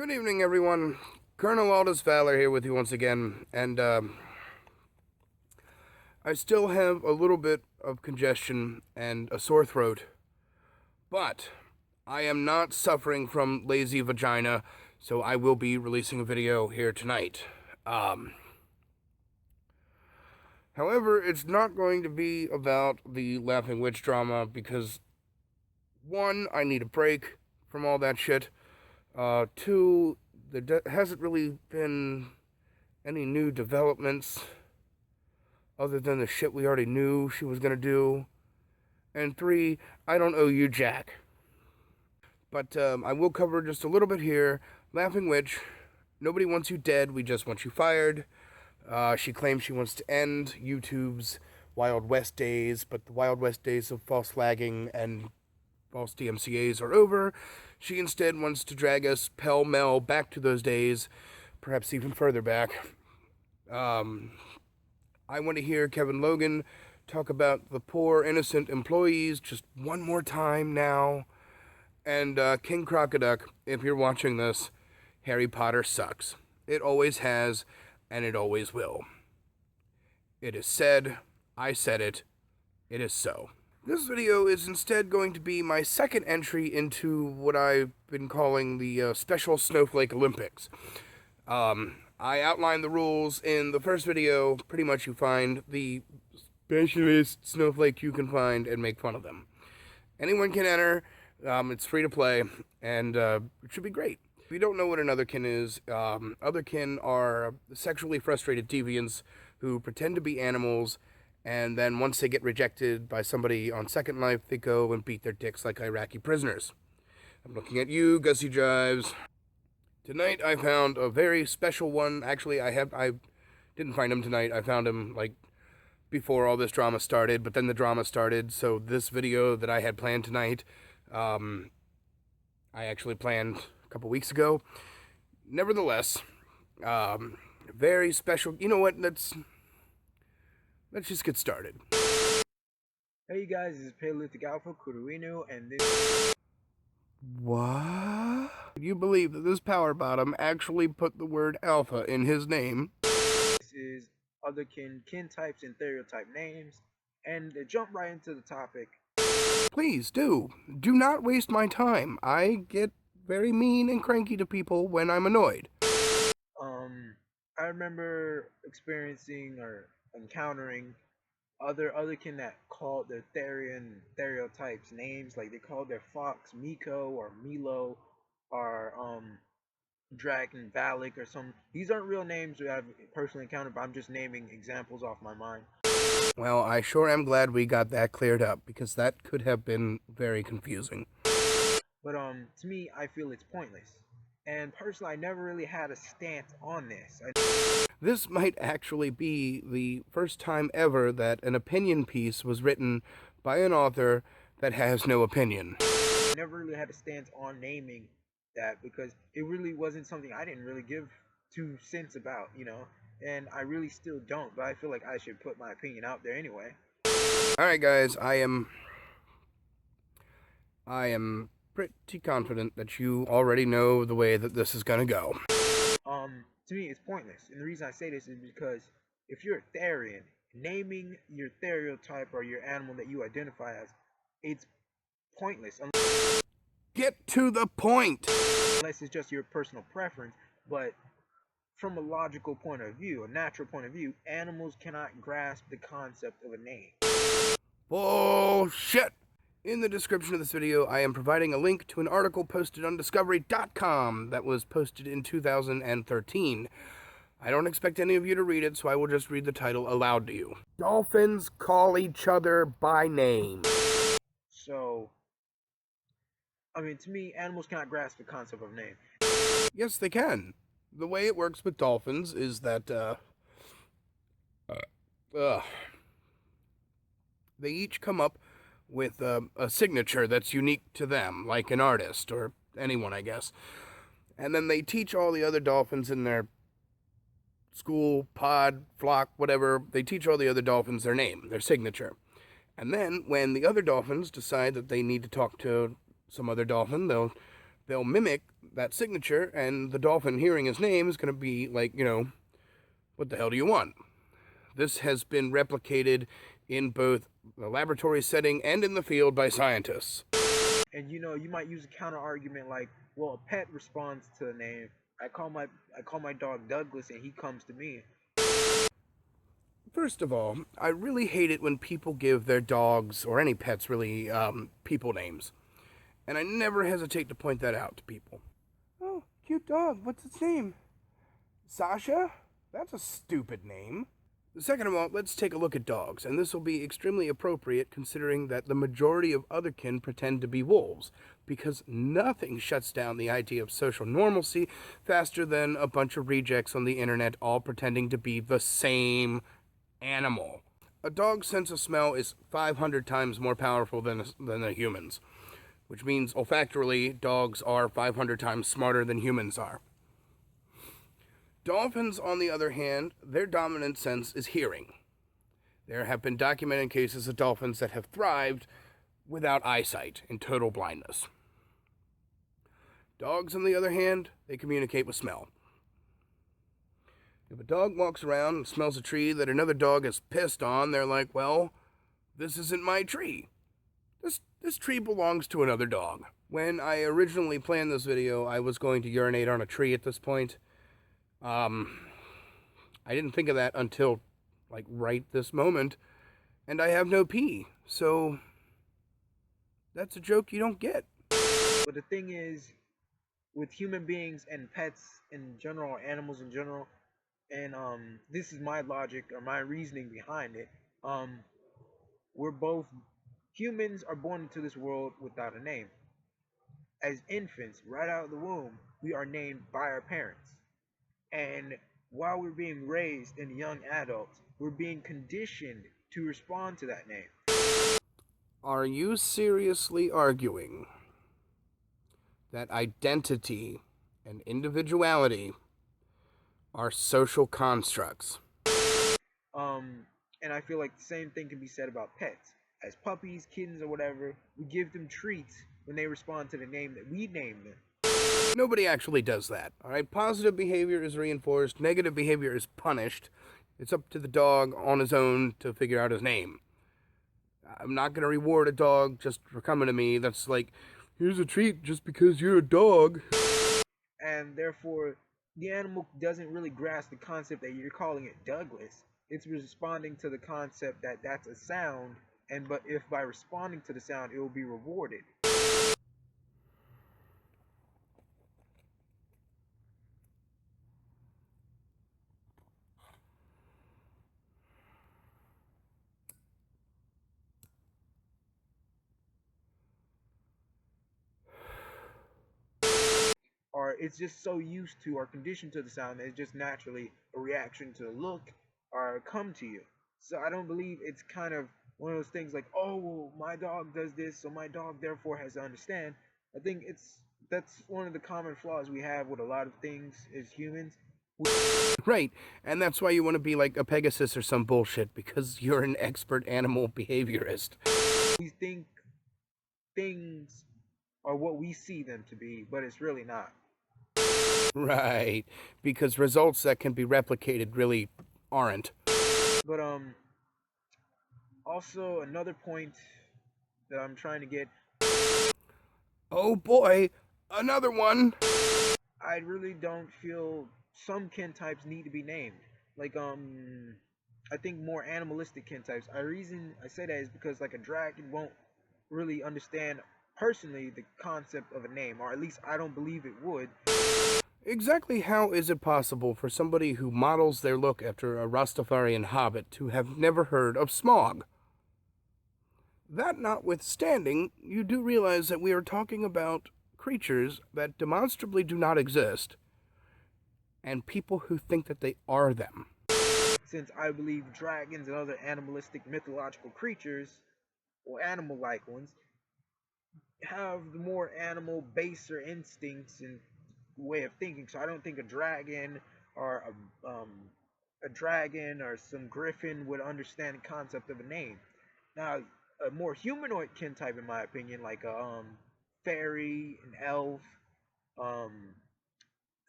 Good evening, everyone. Colonel Aldus Valor here with you once again, and I still have a little bit of congestion and a sore throat, but I am not suffering from lazy vagina, so I will be releasing a video here tonight. However, it's not going to be about the Laughing Witch drama because, one, I need a break from all that shit. Two, there hasn't really been any new developments other than the shit we already knew she was gonna do. And three, I don't owe you jack. But I will cover just a little bit here. Laughing Witch, nobody wants you dead, we just want you fired. She claims she wants to end YouTube's Wild West days, but the Wild West days of false flagging and false DMCAs are over. She instead wants to drag us pell-mell back to those days, perhaps even further back. I want to hear Kevin Logan talk about the poor, innocent employees just one more time now. And King Crocoduck, if you're watching this, Harry Potter sucks. It always has, and it always will. It is said, I said it, it is so. This video is instead going to be my second entry into what I've been calling the Special Snowflake Olympics. I outlined the rules in the first video. Pretty much you find the specialist snowflake you can find and make fun of them. Anyone can enter. It's free to play, and it should be great. If you don't know what an otherkin is, otherkin are sexually frustrated deviants who pretend to be animals, and then once they get rejected by somebody on Second Life, they go and beat their dicks like Iraqi prisoners. I'm looking at you, Gussie Jives. Tonight I found a very special one. Actually, I didn't find him tonight. I found him, like, before all this drama started, but then the drama started, so this video that I had planned tonight, I actually planned a couple weeks ago. Nevertheless, very special. You know what? Let's just get started. Hey you guys, this is Paleolithic Alpha Kuruinu, and this... What? You believe that this power bottom actually put the word alpha in his name? This is otherkin, kin types, and stereotype names, and to jump right into the topic. Please do. Do not waste my time. I get very mean and cranky to people when I'm annoyed. I remember experiencing or encountering otherkin that called their Therian stereotypes names, like they called their fox Miko or Milo or Dragon Valak or some. These aren't real names that I've personally encountered, but I'm just naming examples off my mind. Well, I sure am glad we got that cleared up, because that could have been very confusing. But to me, I feel it's pointless. And personally, I never really had a stance on this. This might actually be the first time ever that an opinion piece was written by an author that has no opinion. I never really had a stance on naming that because it really wasn't something I didn't really give 2 cents about, you know? And I really still don't, but I feel like I should put my opinion out there anyway. Alright guys, I am pretty confident that you already know the way that this is gonna go. To me, it's pointless. And the reason I say this is because if you're a Therian, naming your stereotype or your animal that you identify as, it's pointless. Get to the point! Unless it's just your personal preference, but from a logical point of view, a natural point of view, animals cannot grasp the concept of a name. Bullshit! In the description of this video, I am providing a link to an article posted on Discovery.com that was posted in 2013. I don't expect any of you to read it, so I will just read the title aloud to you. Dolphins call each other by name. So, I mean, to me, animals cannot grasp the concept of name. Yes, they can. The way it works with dolphins is that, they each come up with a signature that's unique to them, like an artist, or anyone, I guess. And then they teach all the other dolphins in their school, pod, flock, whatever, they teach all the other dolphins their name, their signature. And then, when the other dolphins decide that they need to talk to some other dolphin, they'll mimic that signature, and the dolphin hearing his name is going to be like, what the hell do you want? This has been replicated in both the laboratory setting and in the field by scientists. And you might use a counter argument like, well, a pet responds to a name. I call my dog Douglas and he comes to me. First of all, I really hate it when people give their dogs, or any pets really, people names. And I never hesitate to point that out to people. Oh, cute dog. What's its name? Sasha? That's a stupid name. Second of all, let's take a look at dogs, and this will be extremely appropriate considering that the majority of otherkin pretend to be wolves, because nothing shuts down the idea of social normalcy faster than a bunch of rejects on the internet all pretending to be the same animal. A dog's sense of smell is 500 times more powerful than a human's, which means olfactorily, dogs are 500 times smarter than humans are. Dolphins, on the other hand, their dominant sense is hearing. There have been documented cases of dolphins that have thrived without eyesight, in total blindness. Dogs, on the other hand, they communicate with smell. If a dog walks around and smells a tree that another dog is pissed on, they're like, well, this isn't my tree. This tree belongs to another dog. When I originally planned this video, I was going to urinate on a tree at this point. I didn't think of that until, right this moment, and I have no pee, so that's a joke you don't get. But the thing is, with human beings and pets in general, animals in general, and this is my logic or my reasoning behind it. We're both humans are born into this world without a name. As infants, right out of the womb, we are named by our parents. And while we're being raised in young adults, we're being conditioned to respond to that name. Are you seriously arguing that identity and individuality are social constructs? And I feel like the same thing can be said about pets. As puppies, kittens, or whatever, we give them treats when they respond to the name that we name them. Nobody actually does that. All right, positive behavior is reinforced, negative behavior is punished. It's up to the dog on his own to figure out his name. I'm not going to reward a dog just for coming to me. That's like, here's a treat just because you're a dog. And therefore, the animal doesn't really grasp the concept that you're calling it Douglas. It's responding to the concept that that's a sound, and but if by responding to the sound, it will be rewarded. Or it's just so used to or conditioned to the sound that it's just naturally a reaction to the look or come to you. So I don't believe it's kind of one of those things like, oh, well, my dog does this, so my dog therefore has to understand. I think that's one of the common flaws we have with a lot of things as humans. Right, and that's why you want to be like a Pegasus or some bullshit, because you're an expert animal behaviorist. We think things are what we see them to be, but it's really not. Right, because results that can be replicated really aren't. But also another point that I'm trying to get, Oh boy, another one! I really don't feel some kin types need to be named. Like I think more animalistic kin types. The reason I say that is because like a dragon won't really understand personally the concept of a name, or at least I don't believe it would. Exactly how is it possible for somebody who models their look after a Rastafarian hobbit to have never heard of smog? That notwithstanding, you do realize that we are talking about creatures that demonstrably do not exist, and people who think that they are them. Since I believe dragons and other animalistic mythological creatures, or animal-like ones, have more animal baser instincts and way of thinking. So I don't think a dragon or a dragon or some griffin would understand the concept of a name. Now, a more humanoid kin type, in my opinion, like a fairy, an elf, um,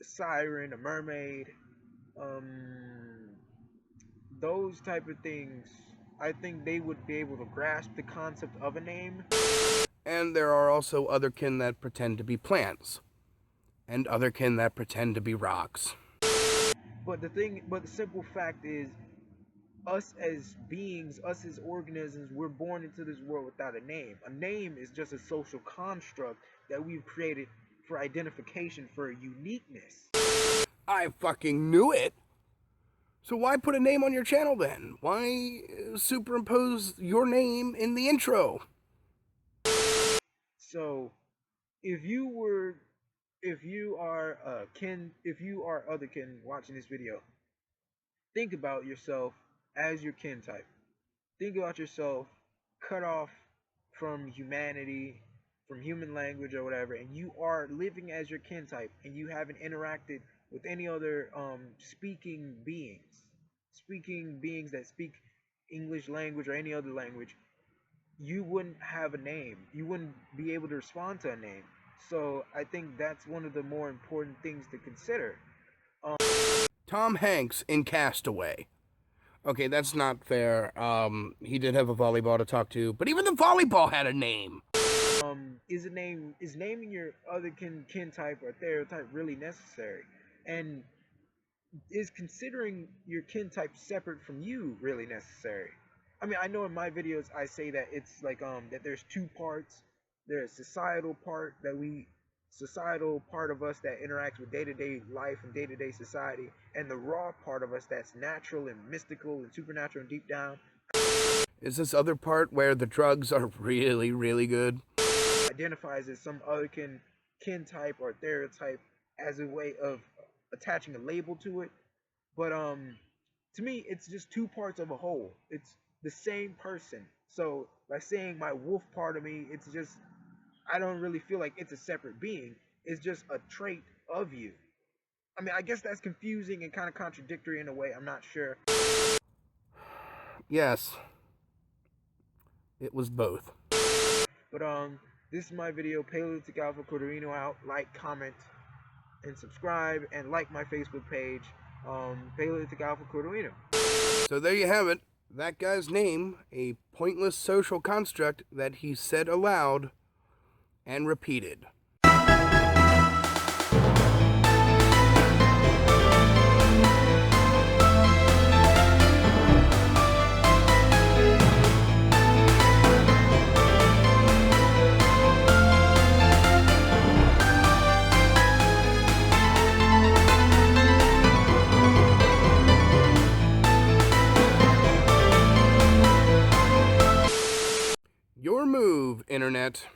a siren, a mermaid, um, those type of things. I think they would be able to grasp the concept of a name. And there are also otherkin that pretend to be plants, and otherkin that pretend to be rocks. But the simple fact is, us as beings, us as organisms, we're born into this world without a name. A name is just a social construct that we've created for identification, for uniqueness. I fucking knew it! So why put a name on your channel then? Why superimpose your name in the intro? So, if you are if you are otherkin watching this video, think about yourself as your kin type. Think about yourself cut off from humanity, from human language or whatever, and you are living as your kin type, and you haven't interacted with any other speaking beings that speak English language or any other language. You wouldn't have a name. You wouldn't be able to respond to a name. So I think that's one of the more important things to consider. Tom Hanks in Castaway. Okay, that's not fair. He did have a volleyball to talk to, but even the volleyball had a name. Is naming your other kin type or stereotype really necessary? And is considering your kin type separate from you really necessary? I mean, I know in my videos I say that it's like that there's two parts. There's societal part of us that interacts with day-to-day life and day-to-day society, and the raw part of us that's natural and mystical and supernatural and deep down. Is this other part where the drugs are really, really good? Identifies as some other kin type or stereotype as a way of attaching a label to it. But to me, it's just two parts of a whole. It's the same person. So by saying my wolf part of me, it's just, I don't really feel like it's a separate being. It's just a trait of you. I mean, I guess that's confusing and kind of contradictory in a way. I'm not sure. Yes. It was both. But this is my video. Paleolithic Alpha Corderino out. Like, comment, and subscribe, and like my Facebook page. Paleolithic Alpha Corderino. So there you have it. That guy's name, a pointless social construct that he said aloud and repeated. Your move, Internet.